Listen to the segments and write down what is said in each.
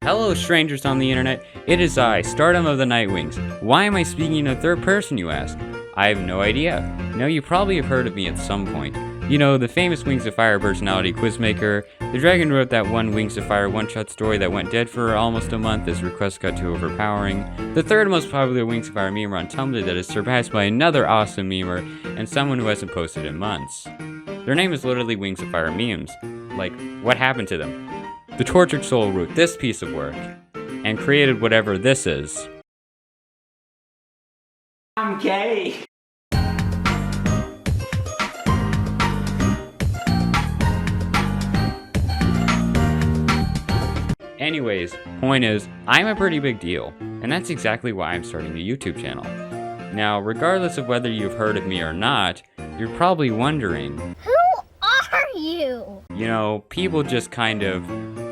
Hello strangers on the internet, it is I, Stardom of the Nightwings. Why am I speaking in a third person, you ask? I have no idea. No, you probably have heard of me at some point. You know, the famous Wings of Fire personality Quizmaker, the dragon wrote that one Wings of Fire one-shot story that went dead for almost a month as requests got too overpowering, the third most popular Wings of Fire meme on Tumblr that is surpassed by another awesome memer, and someone who hasn't posted in months. Their name is literally Wings of Fire memes. Like, what happened to them? The tortured soul wrote this piece of work, and created whatever this is. I'm gay! Anyways, point is, I'm a pretty big deal, and that's exactly why I'm starting a YouTube channel. Now, regardless of whether you've heard of me or not, you're probably wondering, who are you? You know, people just kind of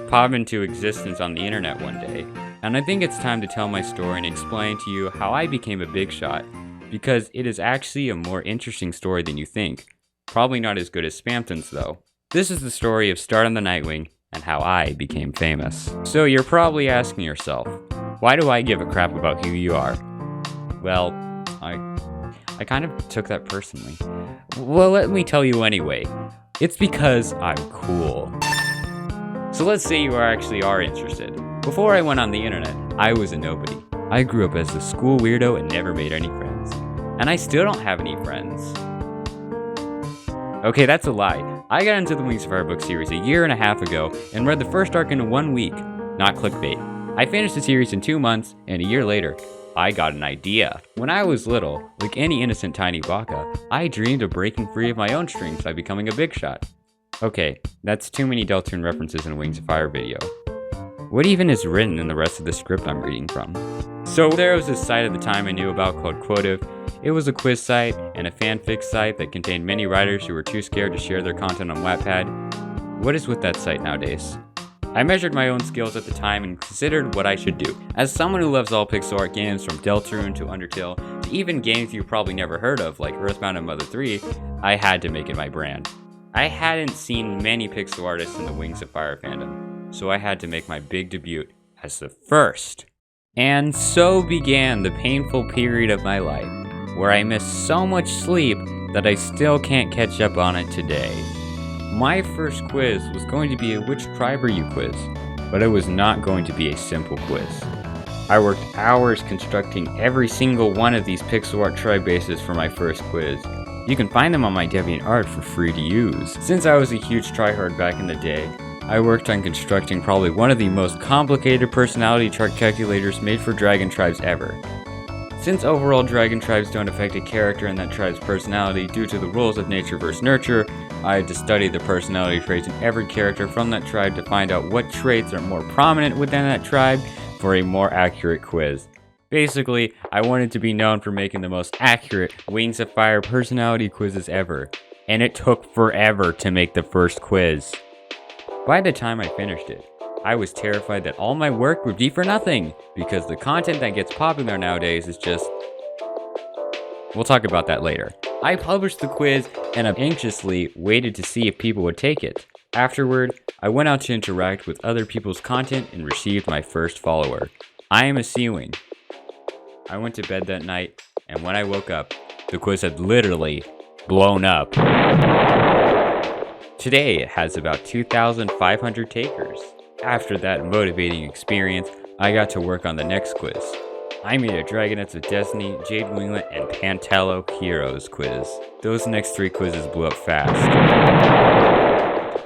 pop into existence on the internet one day, and I think it's time to tell my story and explain to you how I became a big shot, because it is actually a more interesting story than you think. Probably not as good as Spamton's though. This is the story of Stardom the Nightwing, and how I became famous. So you're probably asking yourself, why do I give a crap about who you are? Well, I kind of took that personally. Well, let me tell you anyway. It's because I'm cool. So let's say you actually are interested. Before I went on the internet, I was a nobody. I grew up as a school weirdo and never made any friends. And I still don't have any friends. Okay, that's a lie. I got into the Wings of Fire book series a year and a half ago and read the first arc in 1 week. Not clickbait. I finished the series in 2 months, and a year later, I got an idea. When I was little, like any innocent tiny baka, I dreamed of breaking free of my own strings by becoming a big shot. Okay, that's too many Deltarune references in a Wings of Fire video. What even is written in the rest of the script I'm reading from? So there was this site at the time I knew about called Quotev. It was a quiz site and a fanfic site that contained many writers who were too scared to share their content on Wattpad. What is with that site nowadays? I measured my own skills at the time and considered what I should do. As someone who loves all pixel art games from Deltarune to Undertale to even games you've probably never heard of like Earthbound and Mother 3, I had to make it my brand. I hadn't seen many pixel artists in the Wings of Fire fandom, so I had to make my big debut as the first. And so began the painful period of my life, where I missed so much sleep that I still can't catch up on it today. My first quiz was going to be a which tribe are you quiz, but it was not going to be a simple quiz. I worked hours constructing every single one of these pixel art tribe bases for my first quiz. You can find them on my DeviantArt for free to use. Since I was a huge tryhard back in the day, I worked on constructing probably one of the most complicated personality chart calculators made for dragon tribes ever. Since overall dragon tribes don't affect a character in that tribe's personality due to the rules of nature versus nurture, I had to study the personality traits in every character from that tribe to find out what traits are more prominent within that tribe for a more accurate quiz. Basically, I wanted to be known for making the most accurate Wings of Fire personality quizzes ever, and it took forever to make the first quiz. By the time I finished it, I was terrified that all my work would be for nothing, because the content that gets popular nowadays is just... We'll talk about that later. I published the quiz and I anxiously waited to see if people would take it. Afterward, I went out to interact with other people's content and received my first follower. I am a Sea-Wing. I went to bed that night, and when I woke up, the quiz had literally blown up. Today, it has about 2,500 takers. After that motivating experience, I got to work on the next quiz. I made a Dragonets of Destiny, Jade Winglet, and Pantalo Heroes quiz. Those next 3 quizzes blew up fast.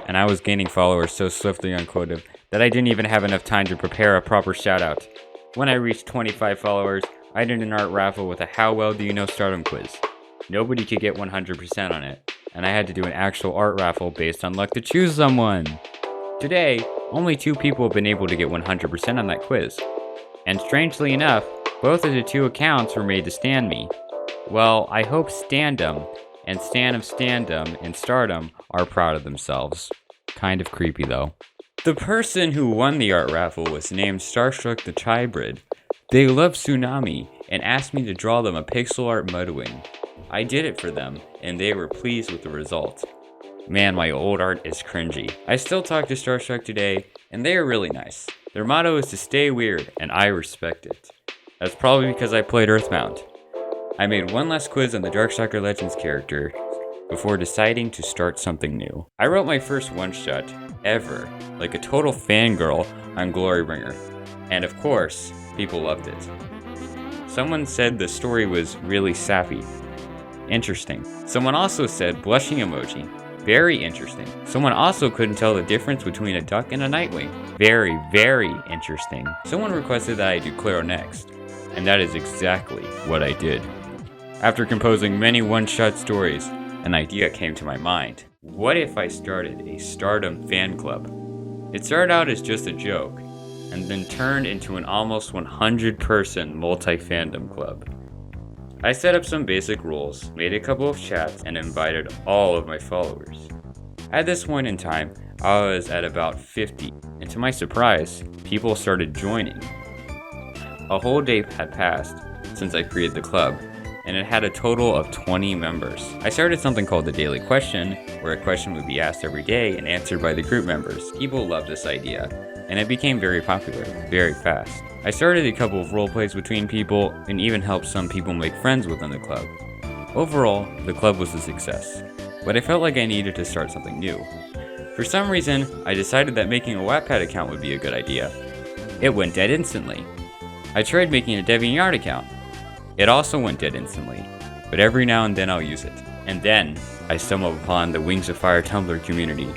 And I was gaining followers so swiftly on Quotev that I didn't even have enough time to prepare a proper shoutout. When I reached 25 followers, I did an art raffle with a How Well Do You Know Stardom quiz. Nobody could get 100% on it, and I had to do an actual art raffle based on luck to choose someone. Today, only 2 people have been able to get 100% on that quiz. And strangely enough, both of the 2 accounts were made to stan me. Well, I hope Standum and Stan of Standum and Stardom are proud of themselves. Kind of creepy though. The person who won the art raffle was named Starstruck the Hybrid. They love Tsunami and asked me to draw them a pixel art Mudwing. I did it for them, and they were pleased with the result. Man, my old art is cringy. I still talk to Starstruck today, and they are really nice. Their motto is to stay weird, and I respect it. That's probably because I played Earthbound. I made one last quiz on the Darkstalker Legends character before deciding to start something new. I wrote my first one-shot ever, like a total fangirl on Glorybringer, and of course, people loved it. Someone said the story was really sappy. Interesting. Someone also said blushing emoji. Very interesting. Someone also couldn't tell the difference between a duck and a nightwing. Very, very interesting. Someone requested that I do Claro next, and that is exactly what I did. After composing many one-shot stories, an idea came to my mind. What if I started a Stardom fan club? It started out as just a joke, and then turned into an almost 100-person Multifandom Club. I set up some basic rules, made a couple of chats, and invited all of my followers. At this point in time, I was at about 50, and to my surprise, people started joining. A whole day had passed since I created the club, and it had a total of 20 members. I started something called the Daily Question, where a question would be asked every day and answered by the group members. People loved this idea, and it became very popular, very fast. I started a couple of roleplays between people, and even helped some people make friends within the club. Overall, the club was a success, but I felt like I needed to start something new. For some reason, I decided that making a Wattpad account would be a good idea. It went dead instantly. I tried making a DeviantArt account. It also went dead instantly, but every now and then I'll use it. And then, I stumbled upon the Wings of Fire Tumblr community.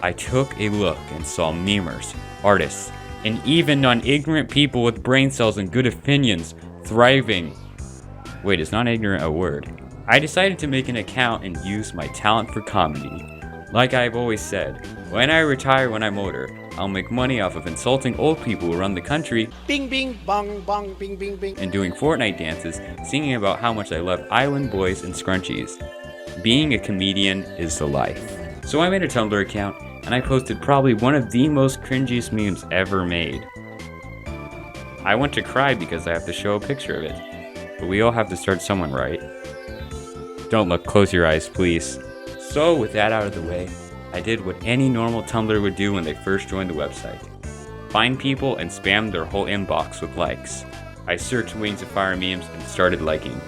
I took a look and saw memers, artists, and even non-ignorant people with brain cells and good opinions thriving. Wait, is non-ignorant a word? I decided to make an account and use my talent for comedy. Like I've always said, when I retire when I'm older, I'll make money off of insulting old people who run the country, bing bing bong bong bing bing bing, and doing Fortnite dances, singing about how much I love Island Boys and Scrunchies. Being a comedian is the life. So I made a Tumblr account, and I posted probably one of the most cringiest memes ever made. I want to cry because I have to show a picture of it, but we all have to start someone, right? Don't look, close your eyes, please. So with that out of the way, I did what any normal Tumblr would do when they first joined the website. Find people and spam their whole inbox with likes. I searched Wings of Fire memes and started liking.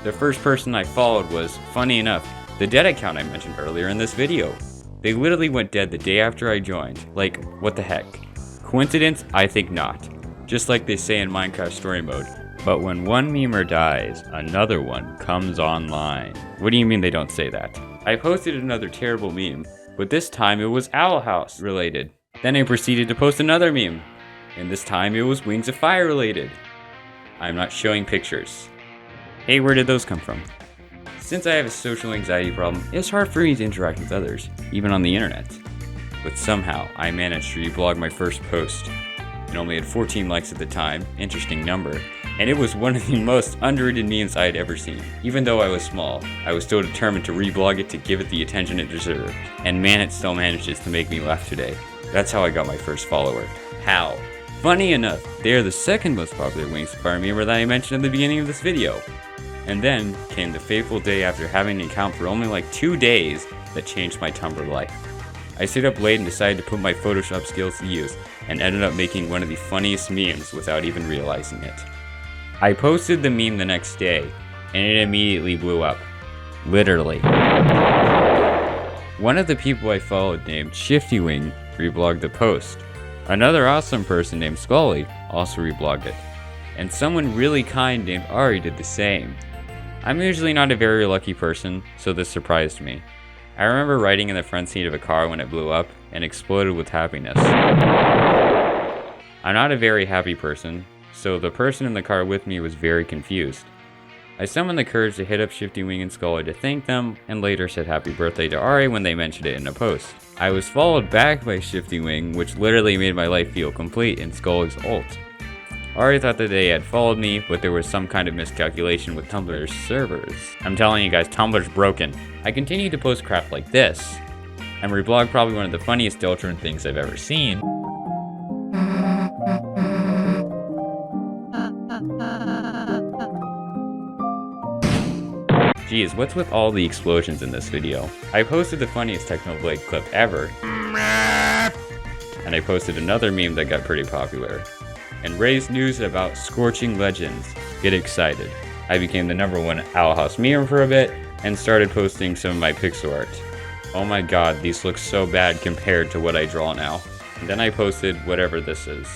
The first person I followed was, funny enough, the dead account I mentioned earlier in this video. They literally went dead the day after I joined. Like, what the heck? Coincidence? I think not. Just like they say in Minecraft story mode. But when one memer dies, another one comes online. What do you mean they don't say that? I posted another terrible meme, but this time it was Owl House related. Then I proceeded to post another meme, and this time it was Wings of Fire related. I'm not showing pictures. Hey, where did those come from? Since I have a social anxiety problem, it's hard for me to interact with others, even on the internet. But somehow, I managed to reblog my first post. It only had 14 likes at the time, interesting number, and it was one of the most underrated memes I had ever seen. Even though I was small, I was still determined to reblog it to give it the attention it deserved. And man, it still manages to make me laugh today. That's how I got my first follower. How? Funny enough, they are the second most popular Wings of Fire meme that I mentioned in the beginning of this video. And then came the fateful day after having an account for only like 2 days that changed my Tumblr life. I stayed up late and decided to put my Photoshop skills to use, and ended up making one of the funniest memes without even realizing it. I posted the meme the next day, and it immediately blew up. Literally. One of the people I followed named ShiftyWing reblogged the post. Another awesome person named Scully also reblogged it. And someone really kind named Ari did the same. I'm usually not a very lucky person, so this surprised me. I remember riding in the front seat of a car when it blew up and exploded with happiness. I'm not a very happy person, so the person in the car with me was very confused. I summoned the courage to hit up ShiftyWing and Scully to thank them, and later said happy birthday to Ari when they mentioned it in a post. I was followed back by ShiftyWing, which literally made my life feel complete in Scully's ult. Ari thought that they had followed me, but there was some kind of miscalculation with Tumblr's servers. I'm telling you guys, Tumblr's broken. I continued to post crap like this, and reblog probably one of the funniest Deltron things I've ever seen. Geez, what's with all the explosions in this video? I posted the funniest Technoblade clip ever, and I I posted another meme that got pretty popular. And raised news about scorching legends. Get excited. I became the #1 Owl House meme for a bit and started posting some of my pixel art. Oh my god, these look so bad compared to what I draw now. And then I posted whatever this is.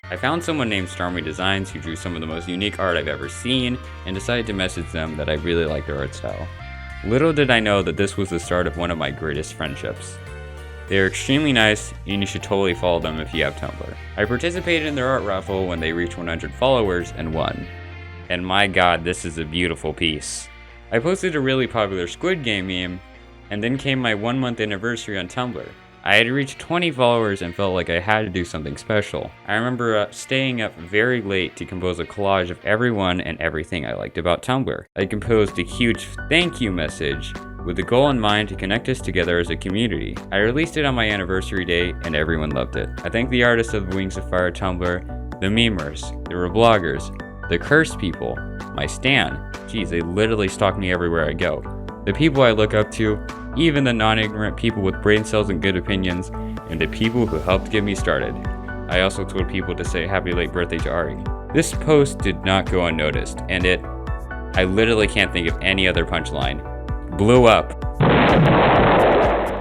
I found someone named Starmy Designs who drew some of the most unique art I've ever seen and decided to message them that I really liked their art style. Little did I know that this was the start of one of my greatest friendships. They are extremely nice and you should totally follow them if you have Tumblr. I participated in their art raffle when they reached 100 followers and won. And my god, this is a beautiful piece. I posted a really popular Squid Game meme and then came my 1-month anniversary on Tumblr. I had reached 20 followers and felt like I had to do something special. I remember staying up very late to compose a collage of everyone and everything I liked about Tumblr. I composed a huge thank you message with the goal in mind to connect us together as a community. I released it on my anniversary day and everyone loved it. I thank the artists of the Wings of Fire Tumblr, the memers, the rebloggers, the cursed people, my stan. Geez, they literally stalk me everywhere I go. The people I look up to, even the non-ignorant people with brain cells and good opinions, and the people who helped get me started. I also told people to say happy late birthday to Ari. This post did not go unnoticed, and I literally can't think of any other punchline, blew up.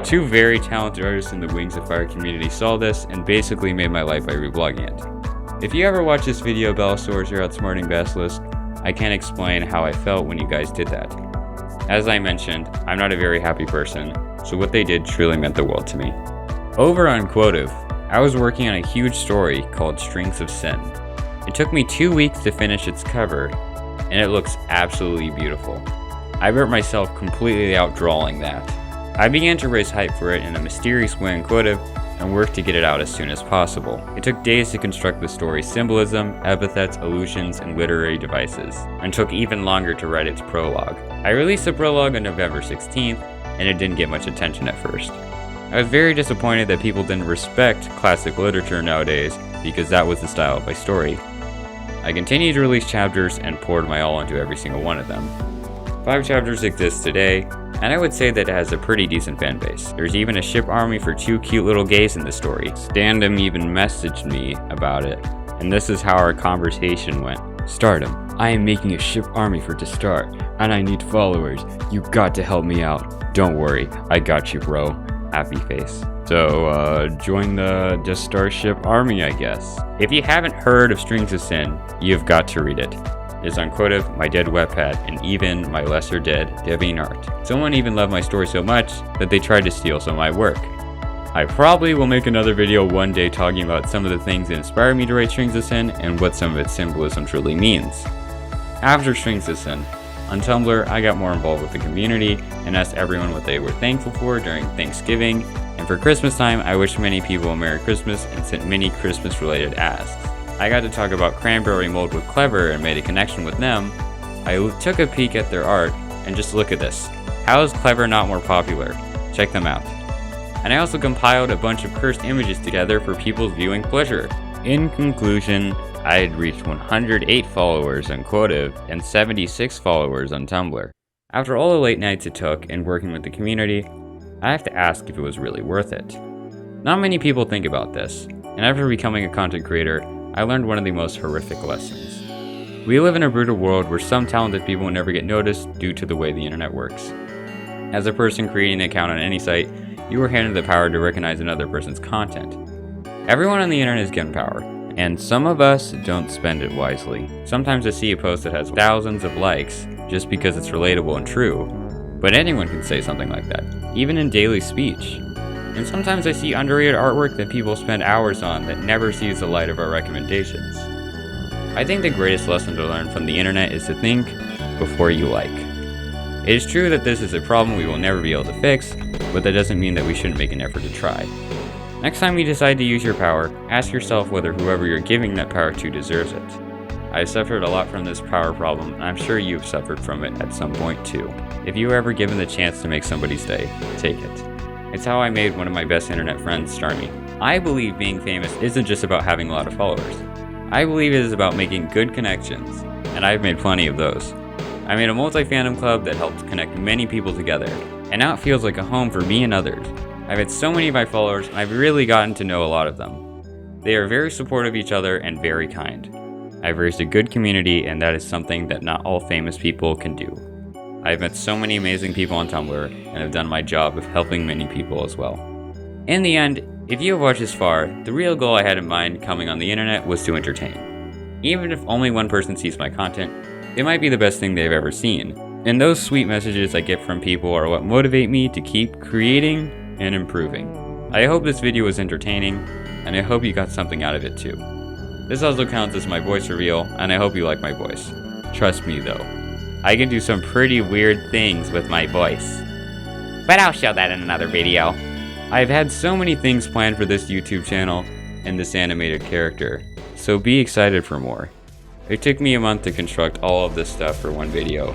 Two very talented artists in the Wings of Fire community saw this and basically made my life by reblogging it. If you ever watch this video, Bellasaurs, or Outsmarting Basilisk, I can't explain how I felt when you guys did that. As I mentioned, I'm not a very happy person, so what they did truly meant the world to me. Over on Quotev, I was working on a huge story called Strings of Sin. It took me 2 weeks to finish its cover, and it looks absolutely beautiful. I burnt myself completely out drawing that. I began to raise hype for it in a mysterious way on Quotev and worked to get it out as soon as possible. It took days to construct the story's symbolism, epithets, allusions, and literary devices, and took even longer to write its prologue. I released the prologue on November 16th, and it didn't get much attention at first. I was very disappointed that people didn't respect classic literature nowadays, because that was the style of my story. I continued to release chapters and poured my all into every single one of them. 5 chapters exist today, and I would say that it has a pretty decent fan base. There's even a ship army for 2 cute little gays in the story. Stardom even messaged me about it, and this is how our conversation went. Stardom, I am making a ship army for to start, and I need followers. You got to help me out. Don't worry, I got you, bro. Happy face. So, join the Just Starship army, I guess. If you haven't heard of Strings of Sin, you've got to read it. It's on Quotev, my dead webpad, and even my lesser dead DeviantArt. Someone even loved my story so much that they tried to steal some of my work. I probably will make another video one day talking about some of the things that inspired me to write Strings of Sin and what some of its symbolism truly means. After Strings of Sin, on Tumblr, I got more involved with the community and asked everyone what they were thankful for during Thanksgiving, and for Christmas time, I wished many people a Merry Christmas and sent many Christmas-related asks. I got to talk about cranberry mold with Clever and made a connection with them. I took a peek at their art, and just look at this. How is Clever not more popular? Check them out. And I also compiled a bunch of cursed images together for people's viewing pleasure. In conclusion, I had reached 108 followers on Quotev and 76 followers on Tumblr. After all the late nights it took and working with the community, I have to ask if it was really worth it. Not many people think about this, and after becoming a content creator, I learned one of the most horrific lessons. We live in a brutal world where some talented people will never get noticed due to the way the internet works. As a person creating an account on any site, you are handed the power to recognize another person's content. Everyone on the internet is given power, and some of us don't spend it wisely. Sometimes I see a post that has thousands of likes just because it's relatable and true, but anyone can say something like that, even in daily speech. And sometimes I see underrated artwork that people spend hours on that never sees the light of our recommendations. I think the greatest lesson to learn from the internet is to think before you like. It is true that this is a problem we will never be able to fix, but that doesn't mean that we shouldn't make an effort to try. Next time you decide to use your power, ask yourself whether whoever you're giving that power to deserves it. I've suffered a lot from this power problem, and I'm sure you've suffered from it at some point too. If you were ever given the chance to make somebody's day, take it. It's how I made one of my best internet friends, Starmy. I believe being famous isn't just about having a lot of followers. I believe it is about making good connections, and I've made plenty of those. I made a multifandom club that helped connect many people together, and now it feels like a home for me and others. I've had so many of my followers, and I've really gotten to know a lot of them. They are very supportive of each other and very kind. I've raised a good community, and that is something that not all famous people can do. I've met so many amazing people on Tumblr, and have done my job of helping many people as well. In the end, if you have watched this far, the real goal I had in mind coming on the internet was to entertain. Even if only one person sees my content, it might be the best thing they've ever seen. And those sweet messages I get from people are what motivate me to keep creating and improving. I hope this video was entertaining, and I hope you got something out of it too. This also counts as my voice reveal, and I hope you like my voice. Trust me though, I can do some pretty weird things with my voice. But I'll show that in another video. I've had so many things planned for this YouTube channel and this animated character, so be excited for more. It took me a month to construct all of this stuff for one video,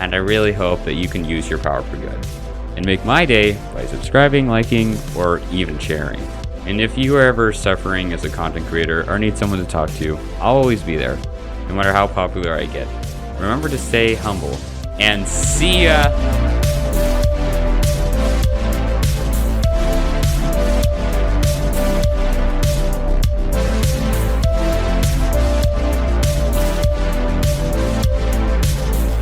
and I really hope that you can use your power for good and make my day by subscribing, liking, or even sharing. And if you are ever suffering as a content creator or need someone to talk to, I'll always be there, no matter how popular I get. Remember to stay humble, and see ya!